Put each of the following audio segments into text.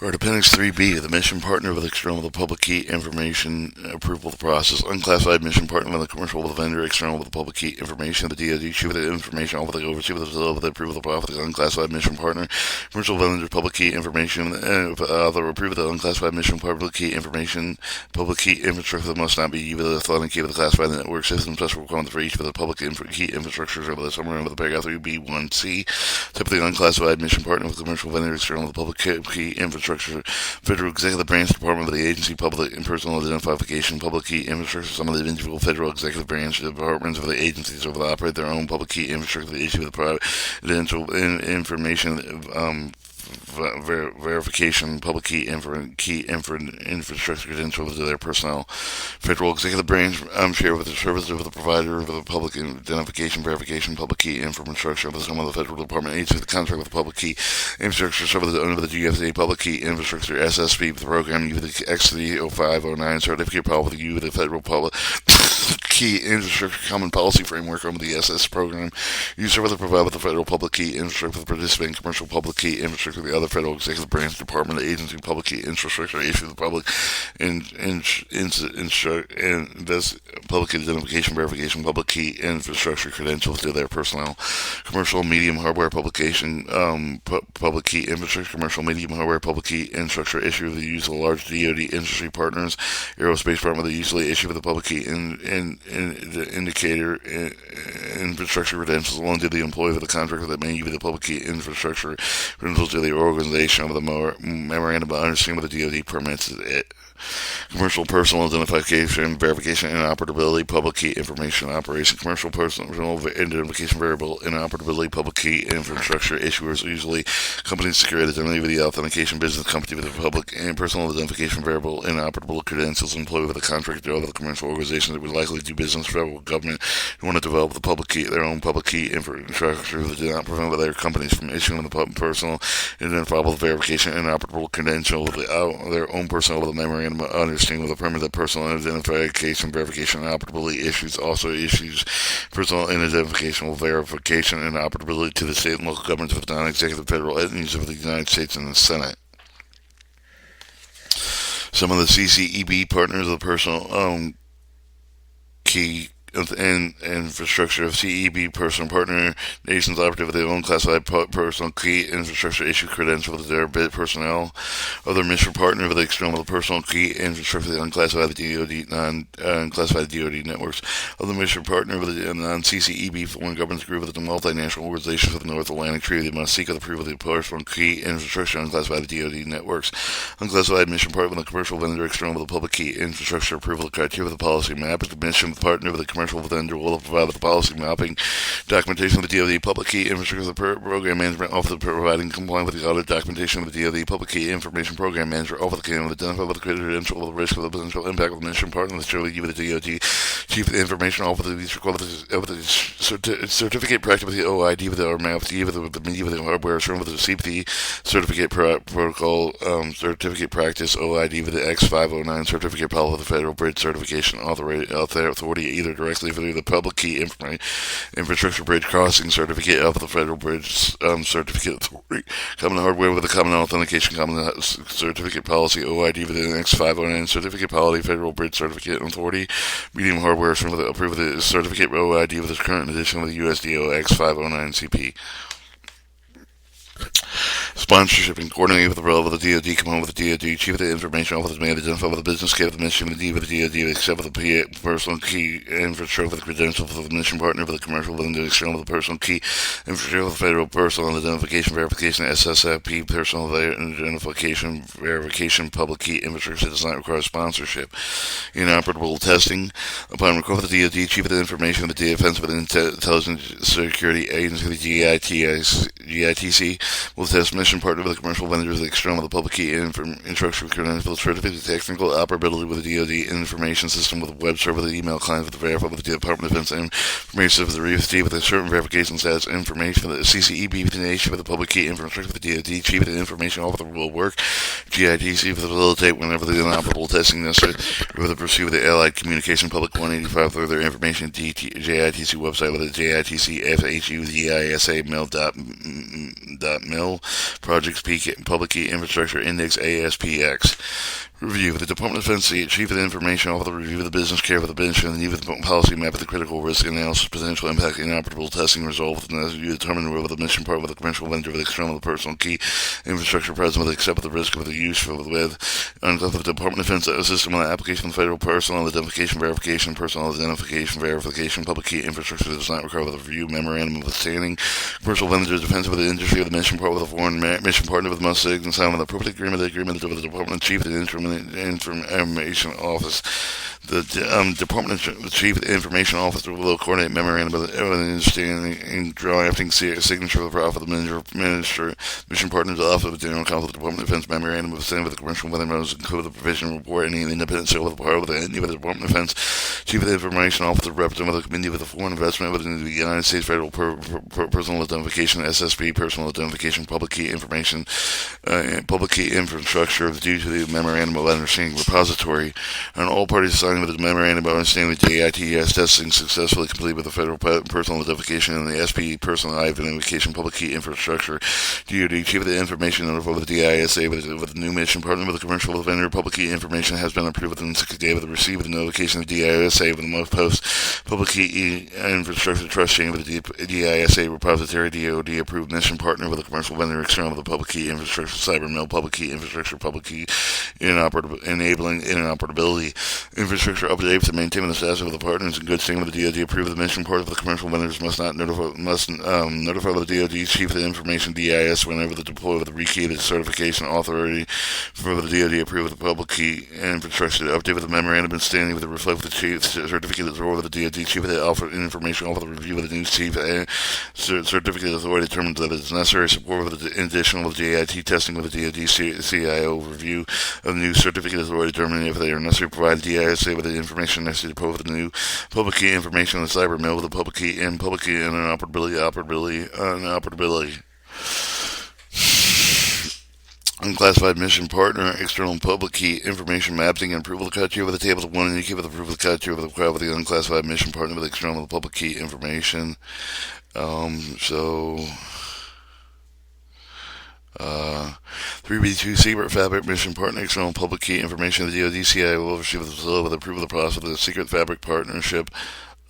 Or Appendix 3B, the mission partner with external with the public key information approval of the process. Unclassified mission partner with the commercial with the vendor external with the public key information. The DoD chief with the information over the oversee with the approval of the profit. The unclassified mission partner commercial vendor public key information. The approve of the unclassified mission public key information. Public key infrastructure that must not be used with the authenticated with the classified network system. Special requirements for each with the public key infrastructure over the summary of the paragraph 3B1C. Typically unclassified mission partner with commercial vendor external with the public key infrastructure. Federal Executive Branch Department of the Agency, Public and Personal Identification, Public Key Infrastructure. Some of the individual Federal Executive Branch Departments of the agencies over to operate their own public key infrastructure. The issue with private identical information verification, public key infrastructure credentials to their personnel. Federal Executive Branch share with the services of the provider of the public identification verification, public key infrastructure with some of the federal department agencies. The contract with the public key infrastructure services under the GSA public key infrastructure SSP with the program U with the X30509 certificate with the U with the federal public key infrastructure common policy framework under the SS program. You service provide with the federal public key infrastructure for the participating commercial public key infrastructure. The other federal executive branch department agency public key infrastructure issue the public this public identification verification public key infrastructure credentials to their personnel. Commercial medium hardware publication public key infrastructure. Commercial medium hardware public key infrastructure issue the use of large DoD industry partners. Aerospace department they usually issue with the public key the indicator infrastructure credentials along to the employee of the contractor that may use the public key infrastructure credentials to the organization of the memorandum of understanding with the DoD permits it. Commercial personal identification, verification, interoperability, public key information operation. Commercial personal identification variable, interoperability, public key infrastructure issuers, usually companies secure identity with the authentication business company with the public and personal identification variable, interoperable credentials, employee with a contractor or the commercial organization that would likely do business with federal government who want to develop the public key, their own public key infrastructure that do not prevent their companies from issuing the personal identifiable verification interoperable credential with their own personal with a memorandum understanding with a permit that personal identification verification and operability issues also issues personal identification verification and operability to the state and local governments of the non-executive federal entities of the United States and the Senate. Some of the CCEB partners of the personal key and infrastructure of CEB personal partner nations operative with their own classified personal key infrastructure issue credential with their bid personnel. Other mission partner with the external personal key infrastructure the unclassified DoD non-classified DoD networks. Other mission partner with the non-CCEB foreign governments group with the multinational organizations of the North Atlantic Treaty. They must seek the approval of the personal key infrastructure unclassified DoD networks. Unclassified mission partner with the commercial vendor external with the public key infrastructure approval of criteria with the policy map. The mission partner with the commercial vendor will provide the policy mapping documentation of the DoD public key infrastructure. The program management office providing compliant with the audit documentation of the DoD public key information program manager office can identify with the credential of the risk of the potential impact of the mission partner with the DoD chief of the information officer these requirements of the certificate practice with the OID with the RMAP with the media with the hardware with the CPT certificate protocol certificate practice OID with the X509 certificate policy with the federal bridge certification authority either directly through the public key infrastructure bridge crossing certificate of the federal bridge certificate authority. Common hardware with the common authentication common certificate policy OID with the X509 certificate policy federal bridge certificate authority. Medium hardware approved with the certificate OID with the current edition of the USDO X509 CP. Sponsorship and coordinating with the role of the DoD, come with the DoD, chief of the information office may identify with the business case of the mission, the D with the DoD, except with the personal key infrastructure with the credentials of the mission partner for the commercial with the external with the personal key infrastructure with the federal personal identification verification, SSFP, personal identification verification, public key infrastructure does not require sponsorship. Inoperable testing. Upon request of the DoD, chief of the information of the Defense of the Intelligence Security Agency, the GITC, will test mission partner with the commercial vendors, the external with the public key infrastructure credentials, certificate technical operability with the DoD information system with the web server, the email client with the verify with the Department of Defense information with the RFD with a certain verification status information with the CCEB with the nation with the public key infrastructure with the DoD chief of the information officer will work GITC facilitate whenever the inoperable testing necessary for the pursuit of the Allied Communication Public 185 further information at JITC website with the JITC FHUVISA mil projects Public Key Infrastructure Index ASPX. Review. The Department of Defense, the Chief of the Information Officer, review of the business care of the bench and the need of the policy map of the critical risk analysis, potential impact, inoperable testing resolved, and you determine whether the mission part with the commercial vendor with external the personal key infrastructure present with except for the risk of the use with unless the Department of Defense system on the application of the federal personal identification verification, public key infrastructure does not require the review memorandum of understanding. Commercial vendor defense of the industry of the mission part with a foreign mission partner with must sign an appropriate agreement. The agreement with the Department Chief of the Information Office. The Department Chief of the Information Officer will coordinate memorandum of understanding and drafting signature of the profit of the minister, mission partners, the Office of the General Counsel, the Department of Defense memorandum of the commercial weather models, include the provision report any independent sale of the power with the Department of Defense Chief of the Information Officer, representative of the Committee with the Foreign Investment within the United States Federal Personal Identification, SSP, Personal Identification, Public Key Information, Public Key Infrastructure due to the memorandum of understanding repository, and all parties signing with the memorandum of understanding the JITS testing successfully complete with the Federal Personal Identification and the SP Personal Identification Public Key Infrastructure. DoD Chief of the Information notified with the DISA with the new mission partner with the commercial vendor. Public Key Information has been approved within 60 days of the receipt of the notification of the DISA with the most post Public Key Infrastructure Trust Chain with the DISA repository. DoD approved mission partner with the commercial vendor external with the Public Key Infrastructure Cyber Mill Public Key Infrastructure Public Key enabling interoperability infrastructure update to maintain the status of the partners in good standing with the DoD. Approve the mission part of the commercial vendors must notify the DoD Chief of the Information DIS whenever the deploy with the rekey the certification authority for the DoD. Approve the Public Key Infrastructure update with the memorandum and standing with the reflect with the Chief certificate of authority with the DoD Chief of the Information Officer review with the new Chief certificate of authority determined that it is necessary support with the additional JIT testing with the DoD CIO review of the new certificate of authority determining if they are necessary to provide DISA with the information necessary to provide the new public key information on the cyber mill with the public key interoperability. Unclassified mission partner, external public key information mapping and approval of cut with the tables of one indicate with approval of cut with the crowd with the unclassified mission partner with external public key information. 3B2 Secret Fabric Mission Partner External Public Key Information. The DoD CIO will oversee with approval of the process of the Secret Fabric Partnership.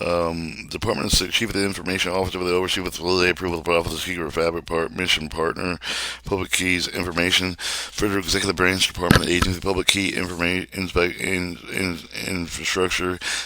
Department of Chief of the Information Officer with the oversee with validity approval of the Office of Secret Fabric Mission Partner Public Keys Information. Federal Executive Branch Department Agency Public Key Infrastructure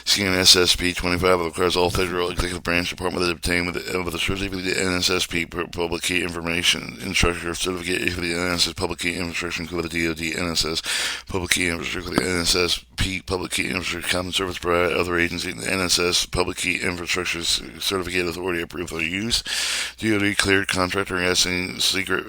CNSSP 25 requires all Federal Executive Branch Department to obtain with the certificate of the NSSP Public Key Information Instructor certificate for the NSS Public Key Infrastructure including the DoD NSS Public Key Infrastructure the NSSP Public Key Infrastructure Common Service Provider other agency the NSS Public Key Infrastructure Certificate Authority approved for use. DoD cleared contractor asking secret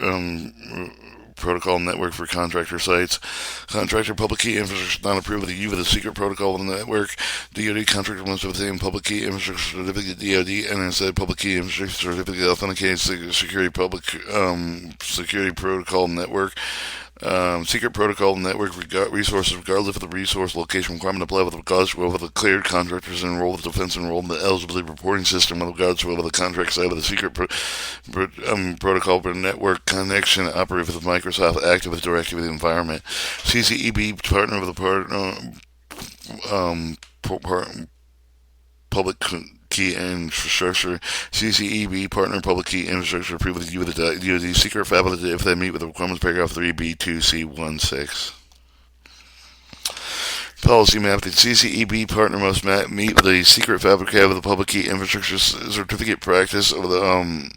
protocol network for contractor sites. Contractor public key infrastructure not approved with the use of the secret protocol in the network. DoD contractor must obtain public key infrastructure certificate. DoD NSA public key infrastructure certificate authenticated security public security protocol network. Secret protocol network resources regardless of the resource location requirement apply with regards to whether the cleared contractors enrolled with defense enrolled in the eligibility reporting system with regards to whether the contract side of the secret protocol for network connection operate with Microsoft Active Directory environment. CCEB partner with the public key infrastructure. CCEB partner public key infrastructure approved with the DoD secret fabric if they meet with the requirements paragraph 3B2C16. Policy map. The CCEB partner must meet with the secret fabric of the public key infrastructure certificate practice of the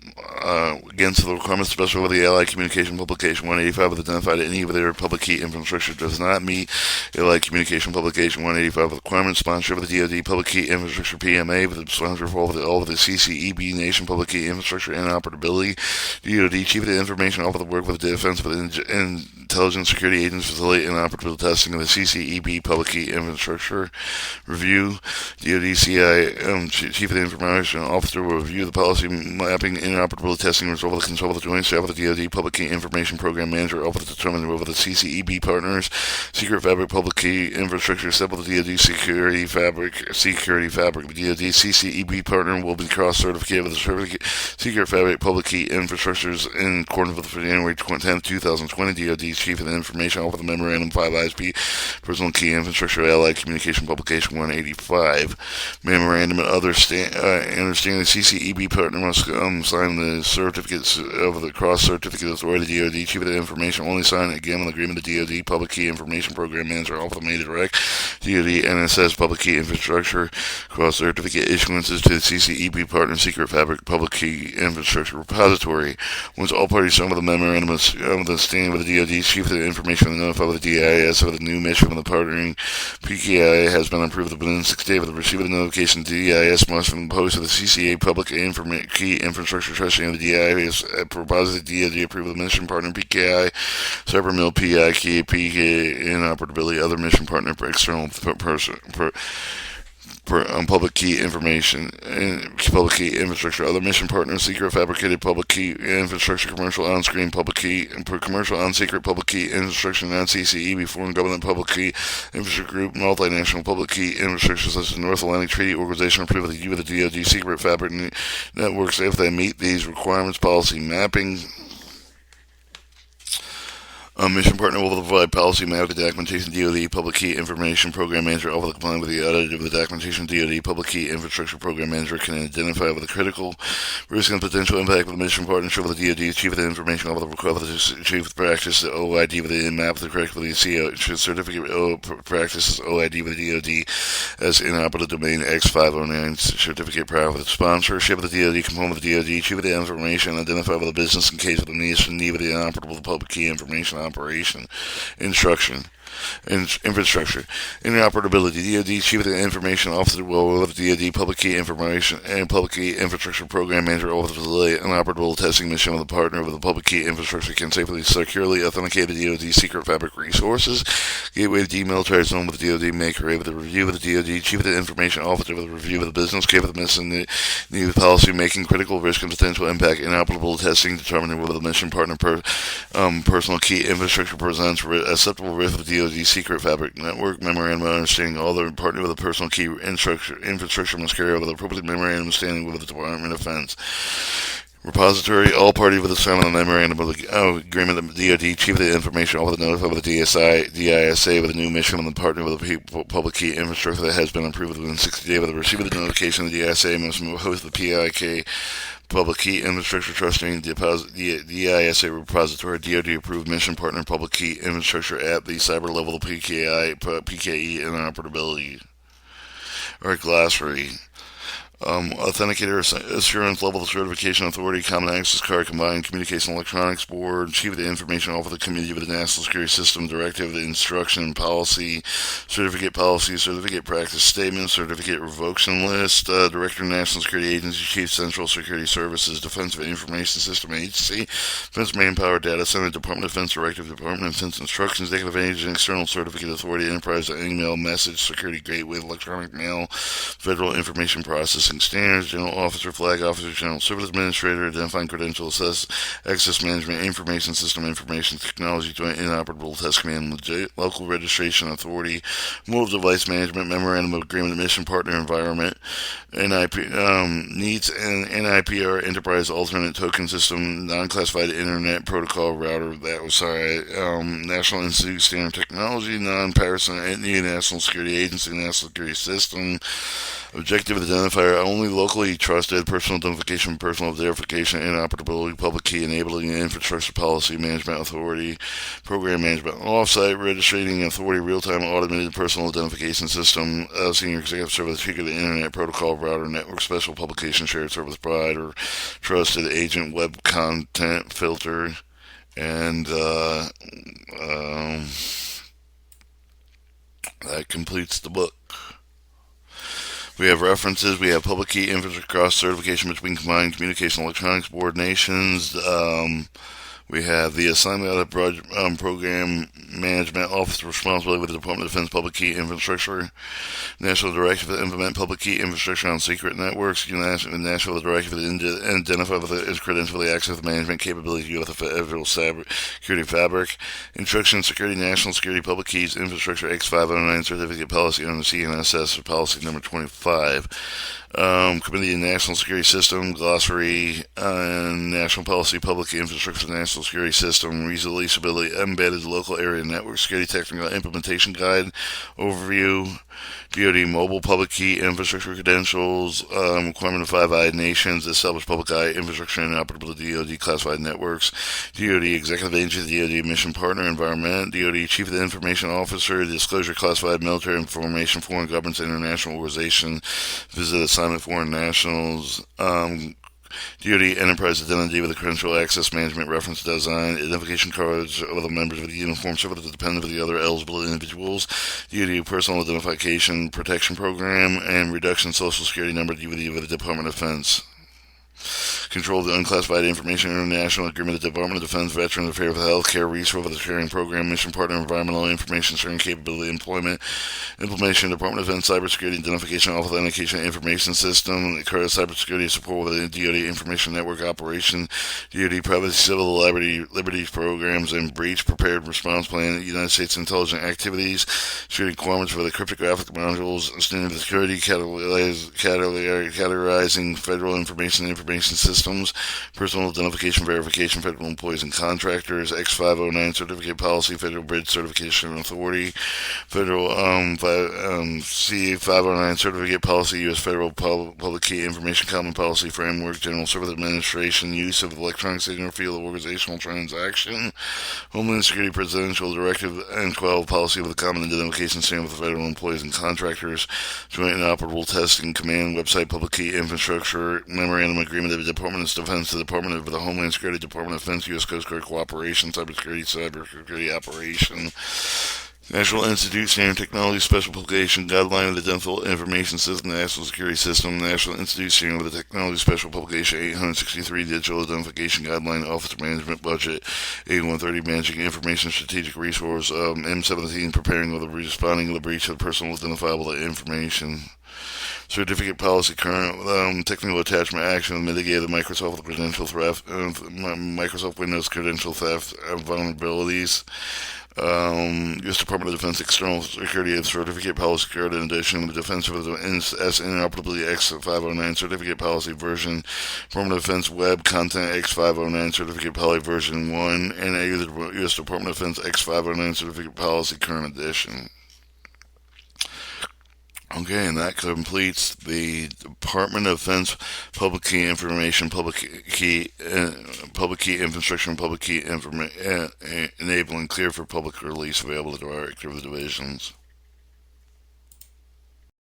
against the requirements special of the Allied Communication Publication 185 with identified any of their public key infrastructure does not meet Allied Communication Publication 185 requirements. Sponsorship of the DoD Public Key Infrastructure PMA with the sponsor for all of the CCEB Nation Public Key Infrastructure interoperability. DoD Chief of the Information Officer work with the Defense with Intelligence Security Agency facilitate inoperable testing of the CCEB Public Key Infrastructure Review. DoD Chief of the Information Officer will review the policy mapping, inoperability testing, result of the consult with the Joint Staff of the DoD Public Key Information Program Manager Office to determine whether the CCEB partners Secret Fabric Public Key Infrastructure step of the DoD Security Fabric. The DoD CCEB partner will be cross-certificated with the Secret Fabric Public Key Infrastructures in accordance with January 10, 2020 DoD Chief of the Information Office Memorandum 5 ISP Personal Key Infrastructure Allied Communication Publication 185. Memorandum and other understanding the CCEB partner must sign the certificates of the cross-certificate authority. The DoD Chief of the Information only sign again on the agreement the DoD Public Key Information Program Manager Office made direct DoD NSS Public Key Infrastructure cross-certificate issuances to the CCEB partner Secret Fabric Public Key Infrastructure Repository. Once all parties sign with the memorandum of understanding with the DoD Chief of the Information notified with the DIS of the new mission from the partnering PKI has been approved within 6 days of the receipt of the notification. The DIS must impose to the CCA Public Key Infrastructure Trusting of the DIS proposed the DoD approve the mission partner PKI, CyberMill PI, PK, inoperability, other mission partner for external public key information and public key infrastructure. Other mission partners: secret fabricated public key infrastructure, commercial on-screen public key, and commercial on-secret public key infrastructure, non-CCEB foreign government public key infrastructure group, multinational public key infrastructure such as North Atlantic Treaty Organization approved with the DoD secret fabric networks if they meet these requirements. Policy mapping. Mission partner will provide policy map documentation. DoD Public Key Information Program Manager over the complying with the audit of the documentation. DoD Public Key Infrastructure Program Manager can identify with the critical risk and potential impact of the mission partnership with the DoD Chief of the Information Officer require the Chief of Practice the OID with the map the correct with the CO certificate of practices OID with the DoD as inoperable domain X509 certificate prior with the sponsorship of the DoD component with the DoD Chief of the Information identify with the business in case of the need of the inoperable public key information operation, infrastructure, interoperability. DoD Chief of the Information Officer will with the DoD Public Key Information and Public Key Infrastructure Program Manager over the facility inoperable testing mission with a partner of the Public Key Infrastructure can safely, securely authenticate the DoD Secret Fabric resources. Gateway of demilitarized zone with the DoD maker with the review of the DoD Chief of the Information Officer with a review of the business case with the mission need policy making critical risk and potential impact inoperable testing determining whether the mission partner personal key infrastructure presents acceptable risk of the DoD Secret Fabric Network memorandum of understanding. All the partner with a personal key infrastructure must carry over the appropriate memorandum of understanding with the Department of Defense. Repository, all parties with a sign on the memorandum of the agreement of the DoD Chief of the Information Officer notified with the DISA with a new mission on the partner with the public key infrastructure that has been approved within 60 days of the receipt of the notification. The DISA must host the PIK Public Key Infrastructure Trusting the ISA Repository DoD approved mission partner public key infrastructure at the cyber level PKE interoperability or glossary. Authenticator Assurance Level Certification Authority Common Access Card Combined Communication Electronics Board Chief of the Information Officer of the Committee of the National Security System Directive Instruction Policy Certificate Practice Statement Certificate Revocation List Director National Security Agency Chief Central Security Services Defense Information System Agency Defense Manpower Data Center Department of Defense Directive Department of Defense Instructions Executive Agent External Certificate Authority Enterprise Email Message Security Gateway Electronic Mail Federal Information Processing Standards, General Officer, Flag Officer, General Service Administrator, Identifying Credential Access Management, Information System, Information Technology, Joint Inoperable Test Command, Local Registration Authority, Mobile Device Management, Memorandum of Agreement, Mission Partner Environment, NEATS and NIPR Enterprise Alternate Token System, Non-Classified Internet Protocol Router, National Institute of Standard Technology, Non-Partisan Entity, National Security Agency, National Security System, Objective Identifier, only locally trusted, personal identification, personal verification, interoperability, public key, enabling infrastructure policy management authority, program management, off-site registering authority, real-time automated personal identification system, senior executive service, secret internet protocol router, network special publication shared service provider, trusted agent, web content filter, and that completes the book. We have references. We have public key infrastructure cross certification between combined communication electronics board nations. We have the assignment of the program management office responsibility with the Department of Defense Public Key Infrastructure. National Directive to implement public key infrastructure on secret networks. National Directive to identify with its credential the access management capability of the federal security fabric. Instruction Security National Security Public Keys Infrastructure X509 Certificate Policy on the CNSS Policy number 25. Committee of National Security System, Glossary, National Policy, Public Infrastructure, National Security System, Releasability, Embedded Local Area Network, Security Technical Implementation Guide, Overview, DoD Mobile Public Key Infrastructure Credentials, Requirement of Five Eyed Nations, Establish Public Eye Infrastructure and Operable DoD Classified Networks, DoD Executive Agency, DoD Mission Partner Environment, DoD Chief of the Information Officer, Disclosure Classified Military Information, Foreign Governments, International Organization, Visit Assignment Foreign Nationals, DoD Enterprise Identity with a Credential Access Management Reference Design, Identification Cards of the members of the uniformed service dependent of the other eligible individuals, DoD Personal Identification Protection Program, and Reduction Social Security Number DVD with the Department of Defense. Control of the unclassified information, international agreement, the Department of Defense, Veterans Affairs, Healthcare, Resource Sharing Program, Mission Partner, Environmental Information Sharing Capability, Employment, Implementation, Department of Defense, Cybersecurity, Identification, Authentication Information System, Current Cybersecurity Support with the DoD Information Network Operation, DoD Privacy, Civil Liberties Programs, and Breach Prepared Response Plan, United States Intelligence Activities, Security Requirements for the Cryptographic Modules, Standard of Security, Categorizing Federal Information Systems, Personal Identification Verification, Federal Employees and Contractors, X509 Certificate Policy, Federal Bridge Certification Authority, Federal C509 Certificate Policy, U.S. Federal Public Key Information Common Policy Framework, General Service Administration, Use of Electronic Signature Field Organizational Transaction, Homeland Security Presidential Directive and 12 Policy of the Common Identification Standard with Federal Employees and Contractors, Joint and Operable Testing Command Website Public Key Infrastructure, Memorandum Agreement of the Department of Defense to the Department of the Homeland Security, Department of Defense, U.S. Coast Guard Cooperation, Cybersecurity Operation, National Institute Standard Technology Special Publication Guideline of the Dental Information System, National Security System, National Institute Standard of the Technology Special Publication 863 Digital Identification Guideline Office Management Budget 8130 Managing Information Strategic Resource M17 Preparing of the Responding to the Breach of Personal Identifiable Information. Certificate Policy Current Technical Attachment Action Mitigate the Microsoft Credential Theft, Microsoft Windows Credential Theft Vulnerabilities. U.S. Department of Defense External Security and Certificate Policy Card in addition, the Defense of the S Interoperability X509 Certificate Policy Version, Department of Defense Web Content X509 Certificate Policy Version 1, and a U.S. Department of Defense X509 Certificate Policy Current Edition. Okay, and that completes the Department of Defense Public Key Information, Public Key Infrastructure, and Public Key Enabling Clear for Public Release available to the Director of the Divisions.